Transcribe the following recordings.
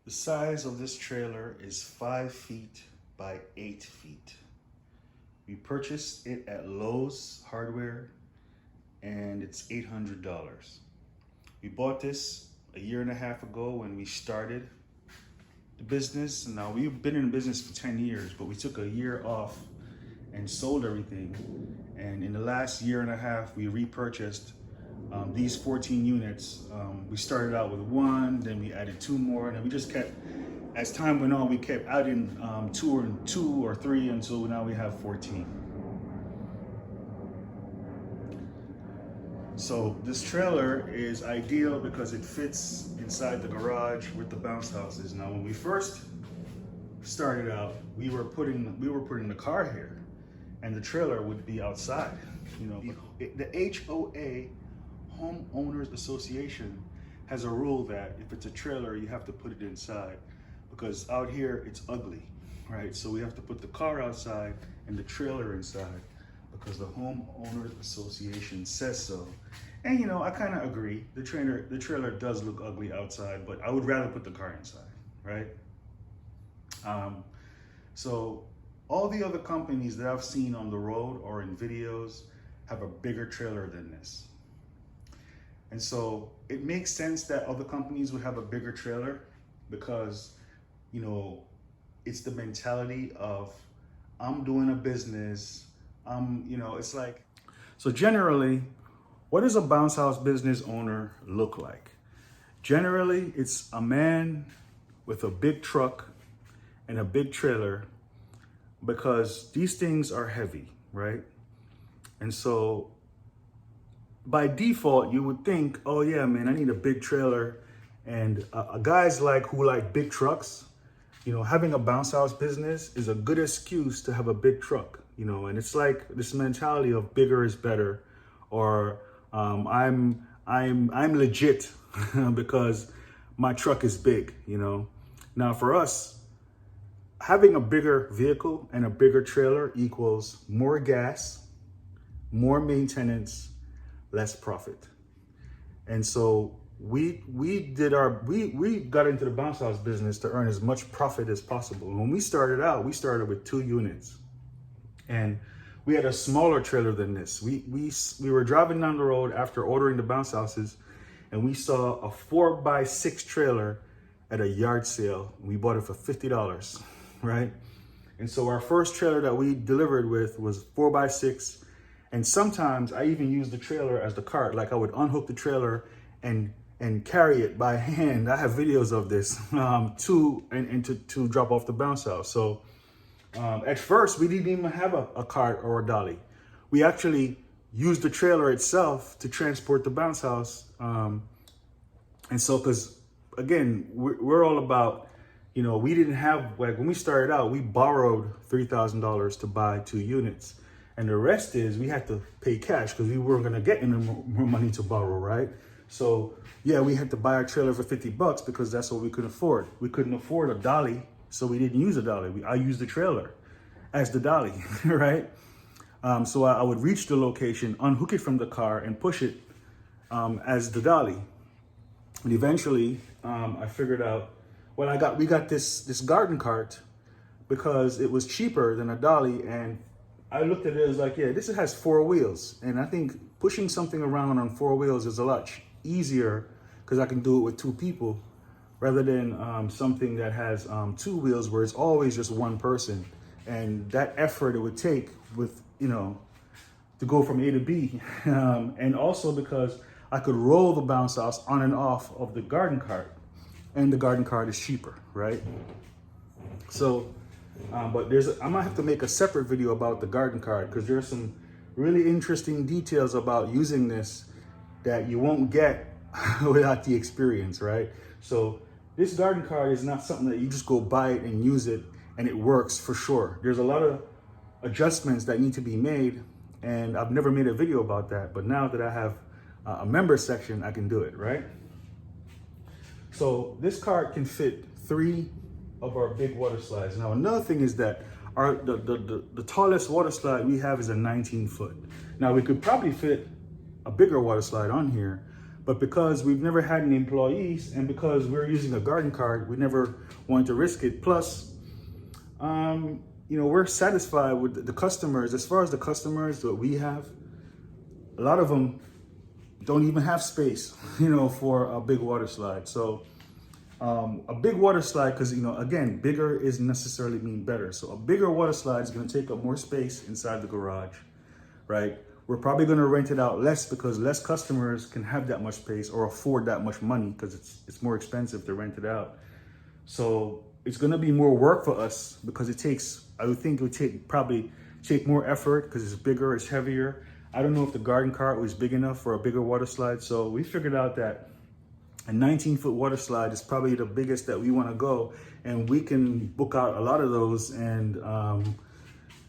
The size of this trailer is 5 feet by 8 feet. We purchased it at Lowe's Hardware and it's $800. We bought this a year and a half ago when we started the business. Now we've been in business for 10 years, but we took a year off and sold everything. And in the last year and a half, we repurchased these 14 units. We started out with one, then we added two more, and then we just kept, as time went on, we kept adding two or three until now we have 14. So this trailer is ideal because it fits inside the garage with the bounce houses. Now, when we first started out, we were putting the car here, and the trailer would be outside. You know, the HOA, Homeowners Association, has a rule that if it's a trailer, you have to put it inside because out here it's ugly, right? So we have to put the car outside and the trailer inside because the Homeowners Association says so. And you know, I kind of agree. The trailer does look ugly outside, but I would rather put the car inside, right? So all the other companies that I've seen on the road or in videos have a bigger trailer than this. And so it makes sense that other companies would have a bigger trailer because, you know, it's the mentality of I'm doing a business. You know, it's like, so generally, what does a bounce house business owner look like? Generally, it's a man with a big truck and a big trailer because these things are heavy, right? And so by default, you would think, oh yeah, man, I need a big trailer. And guys who like big trucks, you know, having a bounce house business is a good excuse to have a big truck, you know, and it's like this mentality of bigger is better, or I'm legit because my truck is big, you know. Now for us, having a bigger vehicle and a bigger trailer equals more gas, more maintenance, less profit. And so we got into the bounce house business to earn as much profit as possible. When we started out, we started with 2 units, and we had a smaller trailer than this. We were driving down the road after ordering the bounce houses, and we saw a 4x6 trailer at a yard sale. We bought it for $50, right? And so our first trailer that we delivered with was 4x6. And sometimes I even used the trailer as the cart. Like I would unhook the trailer and carry it by hand. I have videos of this to drop off the bounce house. So at first we didn't even have a cart or a dolly. We actually used the trailer itself to transport the bounce house. And so, because again, we're all about, you know, we didn't have, like when we started out, we borrowed $3,000 to buy 2 units. And the rest is we had to pay cash because we weren't going to get any more money to borrow, right? So yeah, we had to buy our trailer for $50 because that's what we could afford. We couldn't afford a dolly, so we didn't use a dolly. I used the trailer as the dolly, right? So I would reach the location, unhook it from the car, and push it as the dolly. And eventually, I figured out, well, we got this garden cart because it was cheaper than a dolly, and I looked at it as like, yeah, this has 4 wheels. And I think pushing something around on 4 wheels is a lot easier because I can do it with 2 people rather than something that has 2 wheels where it's always just one person. And that effort it would take with, you know, to go from A to B. And also because I could roll the bounce house on and off of the garden cart, and the garden cart is cheaper, right? So, but I might have to make a separate video about the garden cart because there's some really interesting details about using this that you won't get without the experience, right? So this garden cart is not something that you just go buy it and use it and it works for sure. There's a lot of adjustments that need to be made, and I've never made a video about that, but now that I have a member section, I can do it, right? So this cart can fit 3 of our big water slides. Now another thing is that the tallest water slide we have is a 19 foot. Now we could probably fit a bigger water slide on here, But because we've never had any employees and because we're using a garden cart, we never wanted to risk it. Plus, we're satisfied with the customers. As far as the customers that we have, a lot of them don't even have space, for a big water slide. So a big water slide, because, again, bigger isn't necessarily mean better. So a bigger water slide is going to take up more space inside the garage, right? We're probably going to rent it out less because less customers can have that much space or afford that much money because it's more expensive to rent it out. So it's going to be more work for us because I would think it would probably take more effort because it's bigger, it's heavier. I don't know if the garden cart was big enough for a bigger water slide. So we figured out that a 19-foot water slide is probably the biggest that we want to go. And we can book out a lot of those and,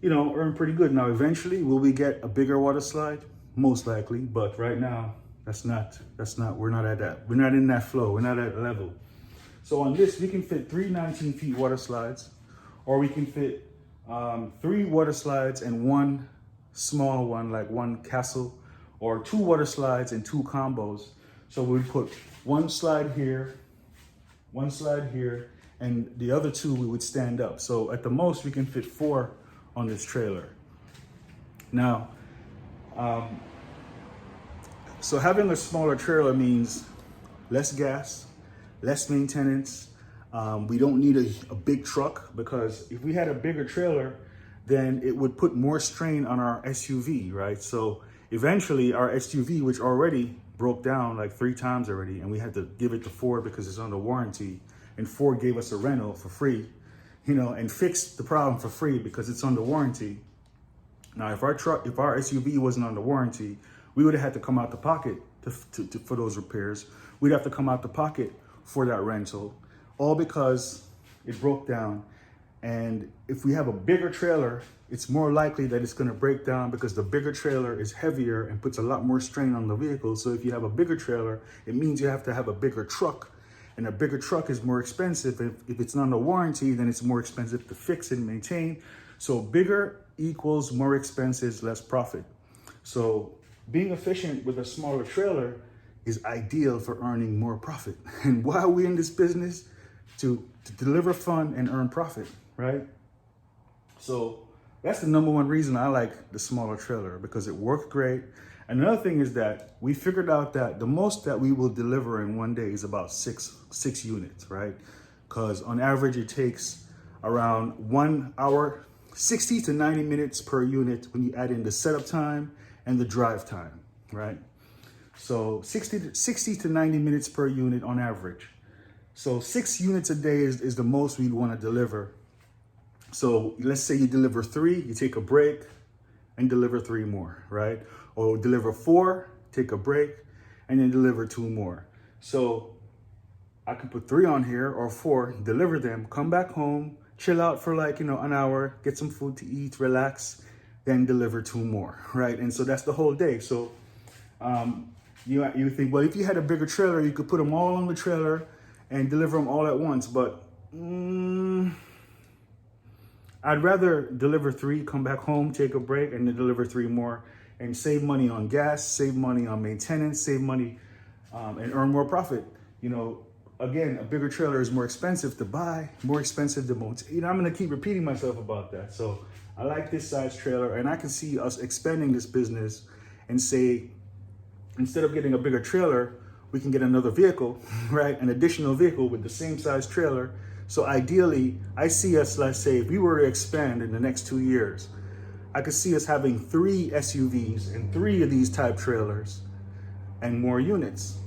earn pretty good. Now, eventually, will we get a bigger water slide? Most likely. But right now, we're not at that. We're not in that flow. We're not at that level. So on this, we can fit 3 19-feet water slides, or we can fit 3 water slides and 1 small one, like 1 castle, or 2 water slides and 2 combos. So we'd put 1 slide here, 1 slide here, and the other 2 we would stand up. So at the most, we can fit 4 on this trailer. Now, so having a smaller trailer means less gas, less maintenance. We don't need a big truck, because if we had a bigger trailer, then it would put more strain on our SUV, right? So eventually our SUV, which already broke down like 3 times already, and we had to give it to Ford because it's under warranty, and Ford gave us a rental for free, and fixed the problem for free because it's under warranty. Now, if our SUV wasn't under warranty, we would have had to come out the pocket for those repairs. We'd have to come out the pocket for that rental, all because it broke down. And if we have a bigger trailer, it's more likely that it's going to break down because the bigger trailer is heavier and puts a lot more strain on the vehicle. So if you have a bigger trailer, it means you have to have a bigger truck, and a bigger truck is more expensive. If it's not under warranty, then it's more expensive to fix and maintain. So bigger equals more expenses, less profit. So being efficient with a smaller trailer is ideal for earning more profit. And why are we in this business? To deliver fun and earn profit, right? So that's the #1 reason I like the smaller trailer, because it worked great. Another thing is that we figured out that the most that we will deliver in one day is about six units, right? Because on average, it takes around 1 hour, 60 to 90 minutes per unit when you add in the setup time and the drive time, right? So 60 to 90 minutes per unit on average. So 6 units a day is the most we'd want to deliver. So let's say you deliver 3, you take a break and deliver 3 more, right? Or deliver 4, take a break, and then deliver 2 more. So I can put 3 on here or 4, deliver them, come back home, chill out for like, an hour, get some food to eat, relax, then deliver 2 more, right? And so that's the whole day. So you think, well, if you had a bigger trailer, you could put them all on the trailer and deliver them all at once. But I'd rather deliver 3, come back home, take a break, and then deliver 3 more, and save money on gas, save money on maintenance, save money, and earn more profit. Again, a bigger trailer is more expensive to buy, more expensive to maintain. I'm going to keep repeating myself about that. So I like this size trailer, and I can see us expanding this business and say, instead of getting a bigger trailer, we can get another vehicle, right? An additional vehicle with the same size trailer. So ideally, I see us, let's say, if we were to expand in the next 2 years, I could see us having 3 SUVs and 3 of these type trailers and more units,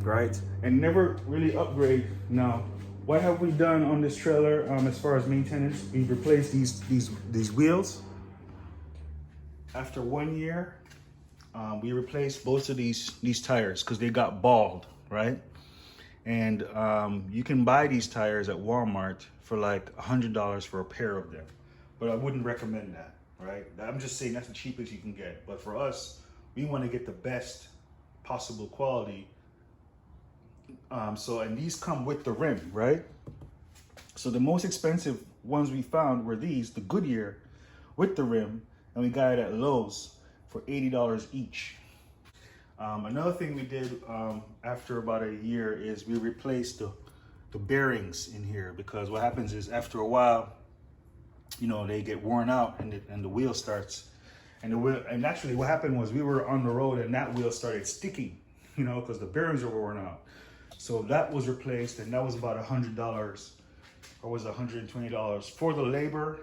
right? And never really upgrade. Now, what have we done on this trailer as far as maintenance? We've replaced these wheels. After 1 year, we replaced both of these tires because they got bald, right? And you can buy these tires at Walmart for like $100 for a pair of them, but I wouldn't recommend that, right? I'm just saying that's the cheapest you can get. But for us, we want to get the best possible quality. And these come with the rim, right? So the most expensive ones we found were these, the Goodyear with the rim, and we got it at Lowe's for $80 each. Another thing we did after about a year is we replaced the bearings in here, because what happens is after a while, you know, they get worn out and the wheel starts, and actually what happened was we were on the road and that wheel started sticking, you know, because the bearings were worn out. So that was replaced, and that was about $100, or was it $120 for the labor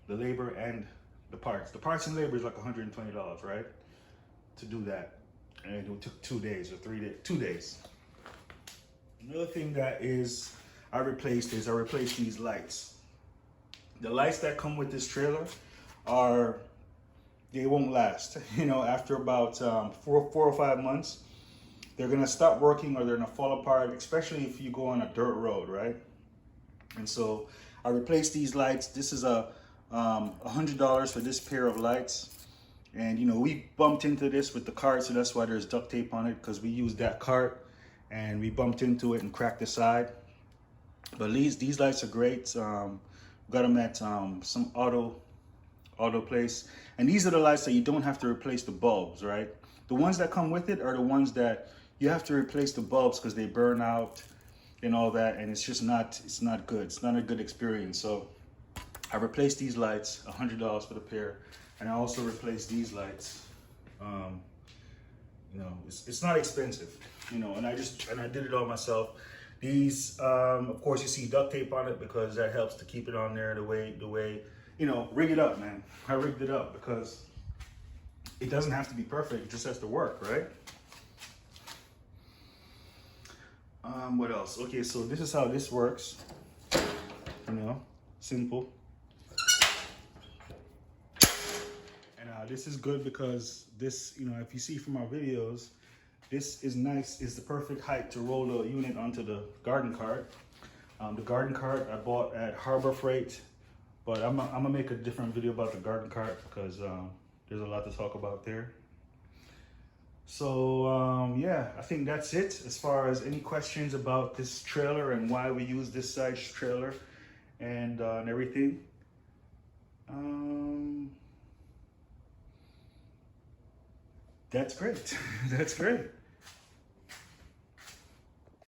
and the parts. The parts and labor is like $120, right? To do that. And it took 2 days or 3 days, 2 days. Another thing that I replaced these lights. The lights that come with this trailer they won't last. You know, after about 4 or 5 months, they're gonna stop working, or they're gonna fall apart, especially if you go on a dirt road, right? And so I replaced these lights. This is $100 for this pair of lights. And you know, we bumped into this with the cart, so that's why there's duct tape on it, because we used that cart and we bumped into it and cracked the side. But these lights are great. Got them at some auto place, and these are the lights that you don't have to replace the bulbs, right? The ones that come with it are the ones that you have to replace the bulbs because they burn out and all that, and it's not good. It's not a good experience. So I replaced these lights, $100 for the pair, and I also replaced these lights. You know, it's not expensive, you know, and I did it all myself. These, of course, you see duct tape on it because that helps to keep it on there the way, you know, rig it up, man. I rigged it up because it doesn't have to be perfect. It just has to work, right? What else? Okay, so this is how this works. You know, simple. And this is good because this, you know, if you see from our videos, this is nice. It's the perfect height to roll the unit onto the garden cart. The garden cart I bought at Harbor Freight, but I'm gonna make a different video about the garden cart because there's a lot to talk about there. So yeah, I think that's it as far as any questions about this trailer and why we use this size trailer and everything. That's great. That's great.